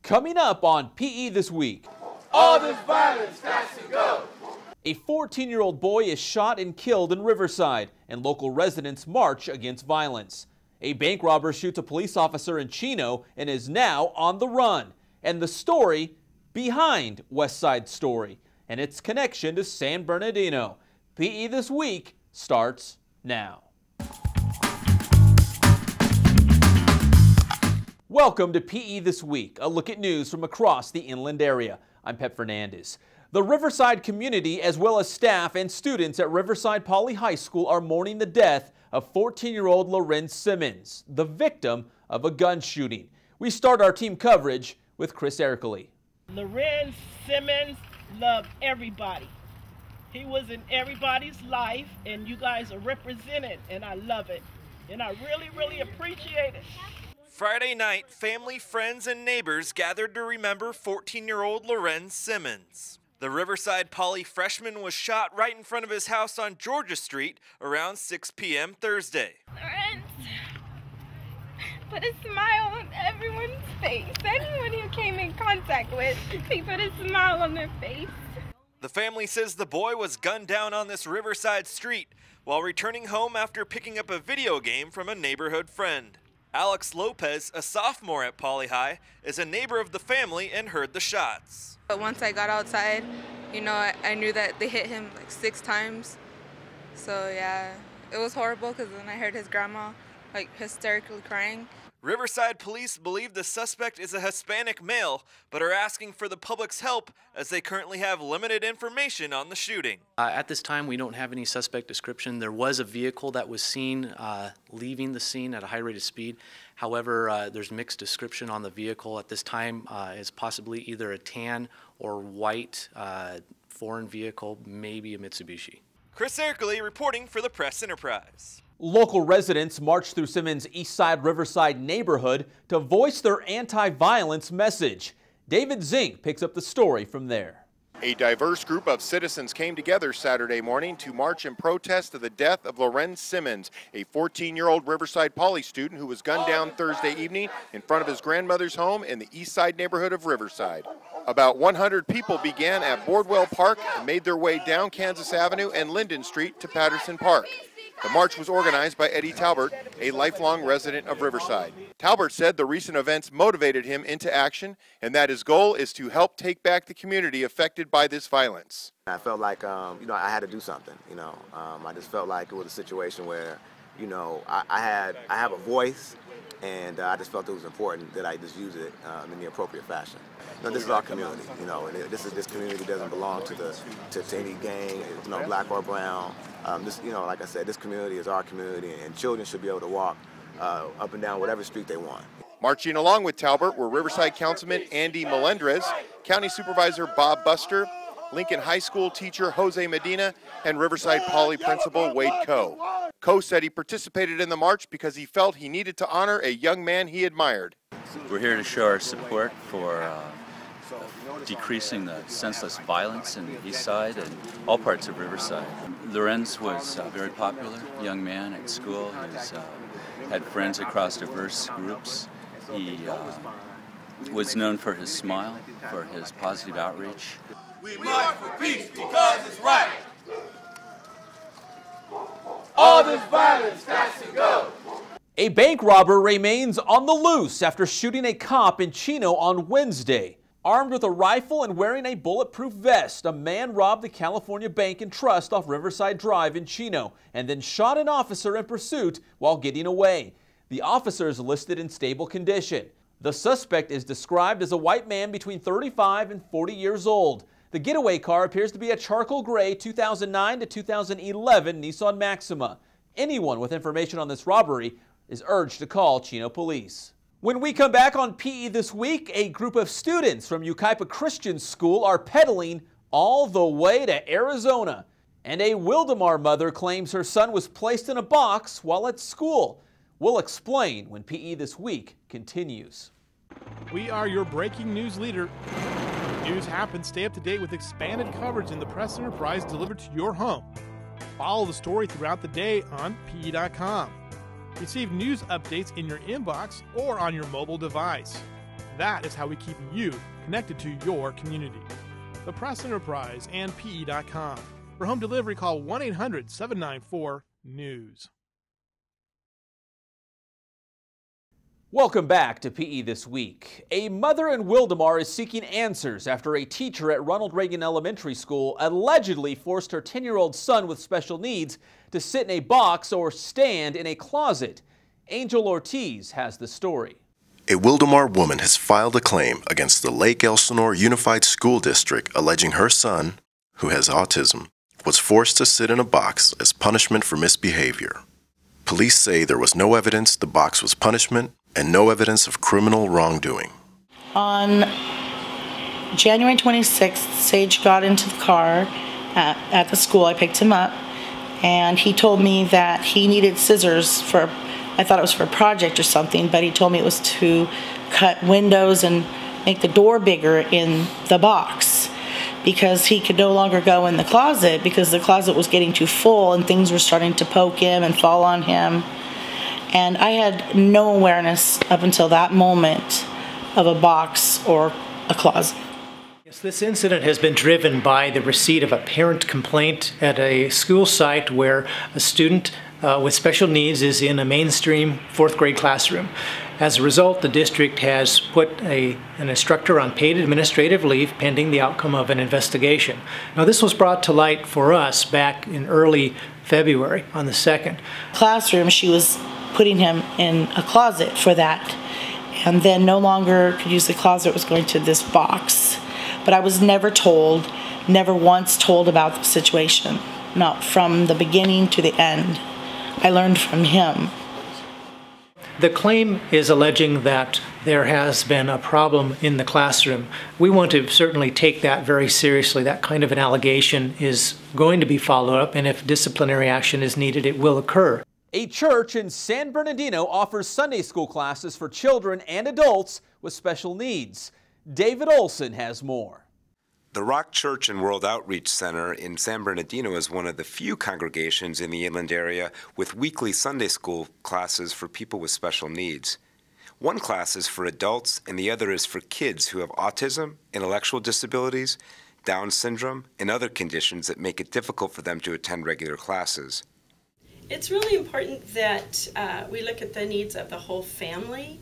Coming up on PE This Week. All this violence has to go. A 14-year-old boy is shot and killed in Riverside, and local residents march against violence. A bank robber shoots a police officer in Chino and is now on the run. And the story behind Westside Story and its connection to San Bernardino. PE This Week starts now. Welcome to PE This Week, a look at news from across the inland area. I'm Pep Fernandez. The Riverside community, as well as staff and students at Riverside Poly High School, are mourning the death of 14-year-old Lorenz Simmons, the victim of a gun shooting. We start our team coverage with Chris Erkley. Lorenz Simmons loved everybody. He was in everybody's life, and you guys are represented, and I love it. And I really, really appreciate it. Friday night, family, friends, and neighbors gathered to remember 14-year-old Lorenz Simmons. The Riverside Poly freshman was shot right in front of his house on Georgia Street around 6 p.m. Thursday. Lorenz put a smile on everyone's face. Anyone who came in contact with, he put a smile on their face. The family says the boy was gunned down on this Riverside street while returning home after picking up a video game from a neighborhood friend. Alex Lopez, a sophomore at Poly High, is a neighbor of the family and heard the shots. But once I got outside, I knew that they hit him like 6 times. So yeah, it was horrible because then I heard his grandma hysterically crying. Riverside police believe the suspect is a Hispanic male, but are asking for the public's help as they currently have limited information on the shooting. At this time, we don't have any suspect description. There was a vehicle that was seen leaving the scene at a high rate of speed. However, there's mixed description on the vehicle at this time. It's possibly either a tan or white foreign vehicle, maybe a Mitsubishi. Chris Erkley reporting for the Press Enterprise. Local residents marched through Simmons' Eastside Riverside neighborhood to voice their anti-violence message. David Zink picks up the story from there. A diverse group of citizens came together Saturday morning to march in protest of the death of Lorenz Simmons, a 14-year-old Riverside Poly student who was gunned down Thursday evening in front of his grandmother's home in the Eastside neighborhood of Riverside. About 100 people began at Boardwell Park and made their way down Kansas Avenue and Linden Street to Patterson Park. The march was organized by Eddie Talbert, a lifelong resident of Riverside. Talbert said the recent events motivated him into action and that his goal is to help take back the community affected by this violence. I felt like, I had to do something, I just felt like it was a situation where, I have a voice, and I just felt it was important that I just use it in the appropriate fashion. This is our community, and this community doesn't belong to any gang, black or brown. Like I said, this community is our community, and children should be able to walk up and down whatever street they want. Marching along with Talbert were Riverside Councilman Andy Melendrez, County Supervisor Bob Buster, Lincoln High School teacher Jose Medina, and Riverside Poly Principal Wade Coe. Coe said he participated in the march because he felt he needed to honor a young man he admired. We're here to show our support for decreasing the senseless violence in the east side and all parts of Riverside. Lorenz was a very popular young man at school. He had friends across diverse groups. He was known for his smile, for his positive outreach. We march for peace because it's right. All this violence has to go. A bank robber remains on the loose after shooting a cop in Chino on Wednesday. Armed with a rifle and wearing a bulletproof vest, a man robbed the California Bank and Trust off Riverside Drive in Chino and then shot an officer in pursuit while getting away. The officer is listed in stable condition. The suspect is described as a white man between 35 and 40 years old. The getaway car appears to be a charcoal gray 2009 to 2011 Nissan Maxima. Anyone with information on this robbery is urged to call Chino Police. When we come back on PE This Week, a group of students from Yucaipa Christian School are pedaling all the way to Arizona. And a Wildemar mother claims her son was placed in a box while at school. We'll explain when PE This Week continues. We are your breaking news leader. News happens. Stay up to date with expanded coverage in the Press Enterprise delivered to your home. Follow the story throughout the day on PE.com. Receive news updates in your inbox or on your mobile device. That is how we keep you connected to your community. The Press Enterprise and PE.com. For home delivery, call 1-800-794-NEWS. Welcome back to PE This Week. A mother in Wildomar is seeking answers after a teacher at Ronald Reagan Elementary School allegedly forced her 10-year-old son with special needs to sit in a box or stand in a closet. Angel Ortiz has the story. A Wildomar woman has filed a claim against the Lake Elsinore Unified School District alleging her son, who has autism, was forced to sit in a box as punishment for misbehavior. Police say there was no evidence the box was punishment and no evidence of criminal wrongdoing. On January 26th, Sage got into the car at the school. I picked him up, and he told me that he needed scissors for, I thought it was for a project or something, but he told me it was to cut windows and make the door bigger in the box because he could no longer go in the closet because the closet was getting too full and things were starting to poke him and fall on him. And I had no awareness up until that moment of a box or a closet. Yes, this incident has been driven by the receipt of a parent complaint at a school site where a student with special needs is in a mainstream fourth grade classroom. As a result, the district has put an instructor on paid administrative leave pending the outcome of an investigation. Now, this was brought to light for us back in early February on the 2nd. Classroom, she was putting him in a closet for that, and then no longer could use the closet, was going to this box. But I was never told, never once told about the situation, not from the beginning to the end. I learned from him. The claim is alleging that there has been a problem in the classroom. We want to certainly take that very seriously. That kind of an allegation is going to be followed up, and if disciplinary action is needed, it will occur. A church in San Bernardino offers Sunday school classes for children and adults with special needs. David Olson has more. The Rock Church and World Outreach Center in San Bernardino is one of the few congregations in the inland area with weekly Sunday school classes for people with special needs. One class is for adults and the other is for kids who have autism, intellectual disabilities, Down syndrome, and other conditions that make it difficult for them to attend regular classes. It's really important that we look at the needs of the whole family.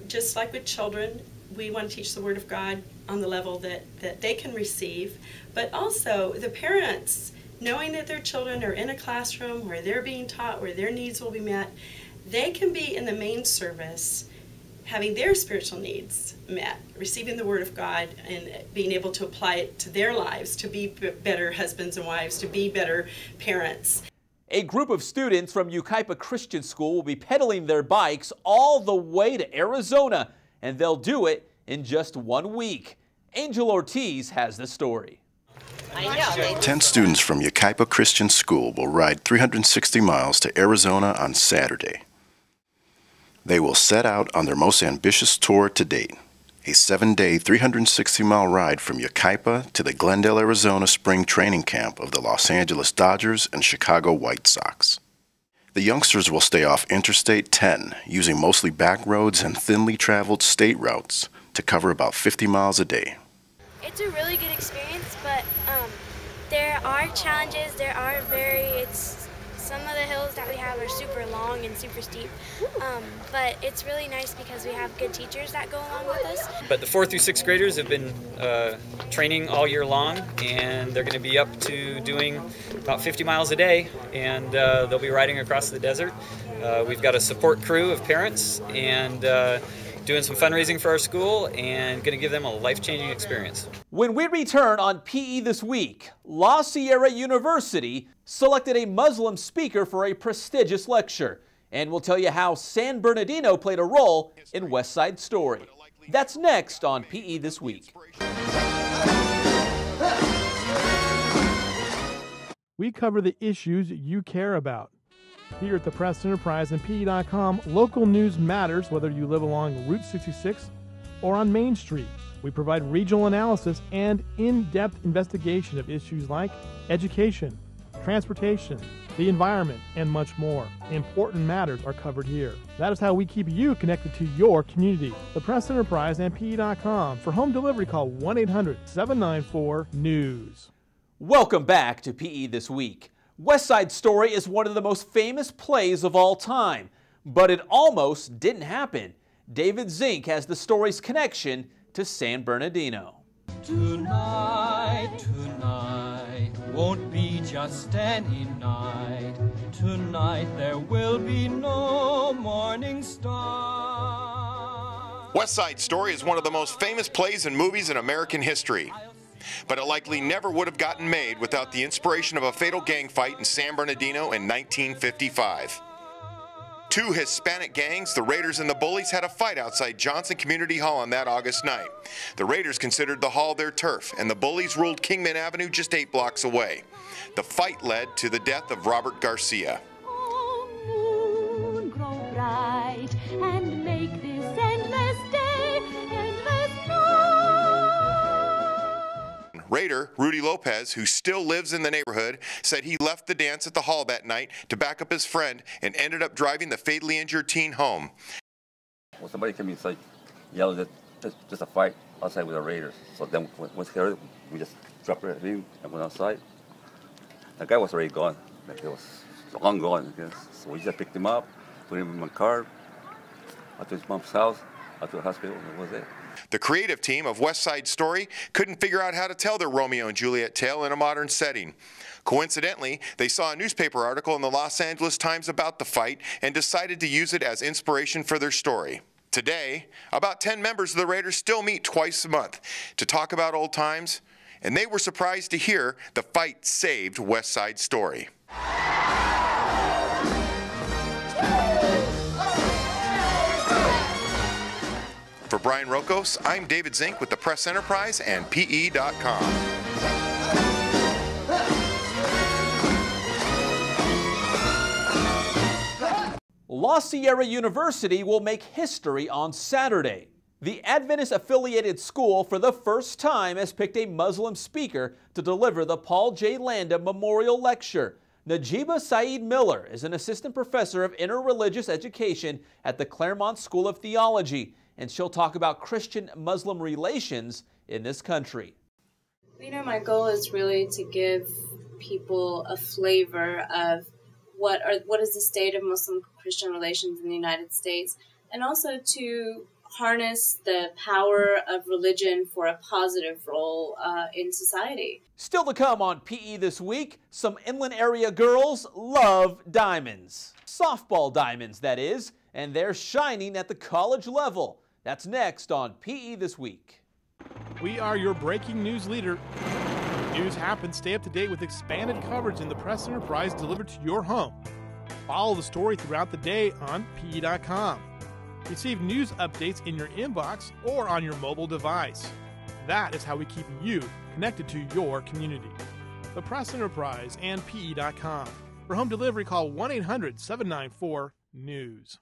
Just like with children, we want to teach the Word of God on the level that they can receive, but also the parents, knowing that their children are in a classroom where they're being taught, where their needs will be met, they can be in the main service having their spiritual needs met, receiving the Word of God and being able to apply it to their lives, to be better husbands and wives, to be better parents. A group of students from Yucaipa Christian School will be pedaling their bikes all the way to Arizona, and they'll do it in just 1 week. Angel Ortiz has the story. 10 students from Yucaipa Christian School will ride 360 miles to Arizona on Saturday. They will set out on their most ambitious tour to date, a 7-day, 360-mile ride from Yucaipa to the Glendale, Arizona spring training camp of the Los Angeles Dodgers and Chicago White Sox. The youngsters will stay off Interstate 10, using mostly back roads and thinly traveled state routes to cover about 50 miles a day. It's a really good experience, but there are challenges. Some of the hills that we have are super long and super steep, but it's really nice because we have good teachers that go along with us. But the 4th through 6th graders have been training all year long, and they're going to be up to doing about 50 miles a day, and they'll be riding across the desert. We've got a support crew of parents and doing some fundraising for our school and going to give them a life-changing experience. When we return on PE This Week, La Sierra University selected a Muslim speaker for a prestigious lecture, and we'll tell you how San Bernardino played a role in Westside Story. That's next on PE This Week. We cover the issues you care about. Here at the Press Enterprise and PE.com, local news matters whether you live along Route 66 or on Main Street. We provide regional analysis and in-depth investigation of issues like education, transportation, the environment, and much more. Important matters are covered here. That is how we keep you connected to your community. The Press Enterprise and PE.com. For home delivery, call 1-800-794-NEWS. Welcome back to PE This Week. Westside Story is one of the most famous plays of all time, but it almost didn't happen. David Zink has the story's connection to San Bernardino. Tonight won't be just any night. Tonight there will be no morning star. Westside Story is one of the most famous plays and movies in American history. But it likely never would have gotten made without the inspiration of a fatal gang fight in San Bernardino in 1955. Two Hispanic gangs, the Raiders and the Bullies, had a fight outside Johnson Community Hall on that August night. The Raiders considered the hall their turf, and the Bullies ruled Kingman Avenue just 8 blocks away. The fight led to the death of Robert Garcia. Oh, moon, grow bright and make this endless day, endless night. Raider Rudy Lopez, who still lives in the neighborhood, said he left the dance at the hall that night to back up his friend and ended up driving the fatally injured teen home. Well, somebody came inside, yelled that just a fight outside with the Raiders. So then once he heard it, we just dropped everything and went outside. The guy was already gone. Like, he was long gone, I guess. So we just picked him up, put him in my car, out to his mom's house, out to the hospital, and that was it. The creative team of Westside Story couldn't figure out how to tell their Romeo and Juliet tale in a modern setting. Coincidentally, they saw a newspaper article in the Los Angeles Times about the fight and decided to use it as inspiration for their story. Today, about 10 members of the Raiders still meet twice a month to talk about old times, and they were surprised to hear the fight saved Westside Story. For Brian Rokos, I'm David Zink with the Press Enterprise and PE.com. La Sierra University will make history on Saturday. The Adventist-affiliated school for the first time has picked a Muslim speaker to deliver the Paul J. Landa Memorial Lecture. Najiba Saeed Miller is an assistant professor of interreligious education at the Claremont School of Theology, and she'll talk about Christian-Muslim relations in this country. You know, my goal is really to give people a flavor of what is the state of Muslim-Christian relations in the United States, and also to harness the power of religion for a positive role in society. Still to come on PE This Week, some inland area girls love diamonds. Softball diamonds, that is, and they're shining at the college level. That's next on PE This Week. We are your breaking news leader. News happens. Stay up to date with expanded coverage in the Press Enterprise delivered to your home. Follow the story throughout the day on PE.com. Receive news updates in your inbox or on your mobile device. That is how we keep you connected to your community. The Press Enterprise and PE.com. For home delivery, call 1-800-794-NEWS.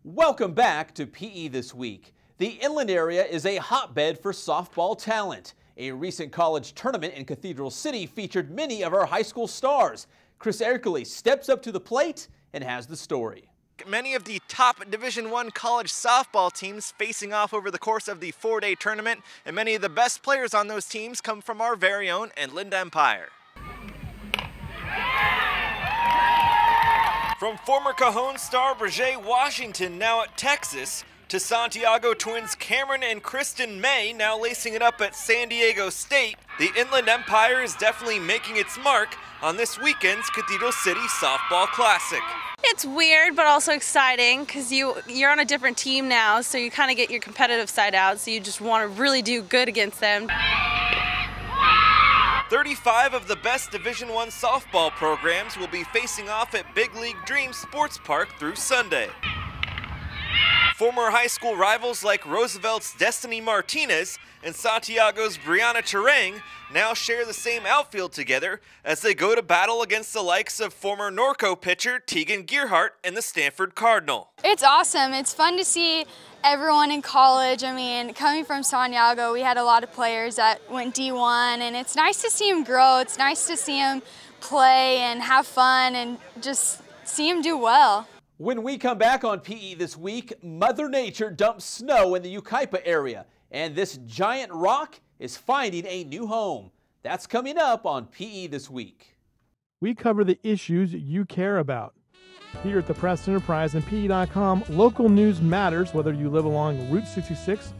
Welcome back to PE This Week. The inland area is a hotbed for softball talent. A recent college tournament in Cathedral City featured many of our high school stars. Chris Ercole steps up to the plate and has the story. Many of the top Division I college softball teams facing off over the course of the 4-day tournament, and many of the best players on those teams come from our very own Inland Empire. From former Cajon star Bridget Washington, now at Texas, to Santiago twins Cameron and Kristen May, now lacing it up at San Diego State, the Inland Empire is definitely making its mark on this weekend's Cathedral City Softball Classic. It's weird, but also exciting because you're on a different team now, so you kind of get your competitive side out, so you just want to really do good against them. 35 of the best Division I softball programs will be facing off at Big League Dream Sports Park through Sunday. Former high school rivals like Roosevelt's Destiny Martinez and Santiago's Brianna Terang now share the same outfield together as they go to battle against the likes of former Norco pitcher Tegan Gearhart and the Stanford Cardinal. It's awesome. It's fun to see everyone in college. I mean, coming from Santiago, we had a lot of players that went D1, and it's nice to see them grow. It's nice to see them play and have fun and just see them do well. When we come back on PE This Week, Mother Nature dumps snow in the Yucaipa area, and this giant rock is finding a new home. That's coming up on PE This Week. We cover the issues you care about. Here at the Press Enterprise and PE.com, local news matters whether you live along Route 66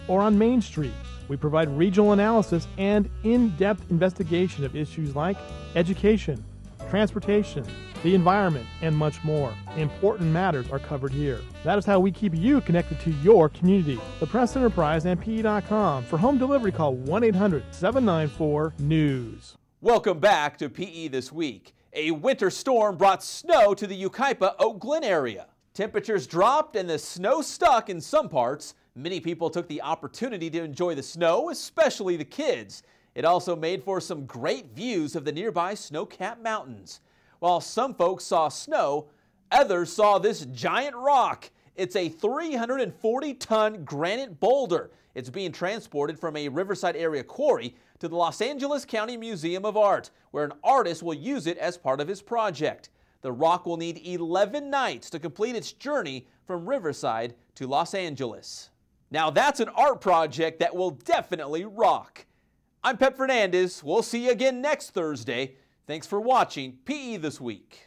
or on Main Street. We provide regional analysis and in-depth investigation of issues like education, transportation, the environment, and much more. Important matters are covered here. That is how we keep you connected to your community. The Press Enterprise and PE.com. For home delivery, call 1-800-794-NEWS. Welcome back to PE This Week. A winter storm brought snow to the Yucaipa Oak Glen area. Temperatures dropped and the snow stuck in some parts. Many people took the opportunity to enjoy the snow, especially the kids. It also made for some great views of the nearby snow-capped mountains. While some folks saw snow, others saw this giant rock. It's a 340-ton granite boulder. It's being transported from a Riverside area quarry to the Los Angeles County Museum of Art, where an artist will use it as part of his project. The rock will need 11 nights to complete its journey from Riverside to Los Angeles. Now that's an art project that will definitely rock. I'm Pep Fernandez. We'll see you again next Thursday. Thanks for watching PE This Week.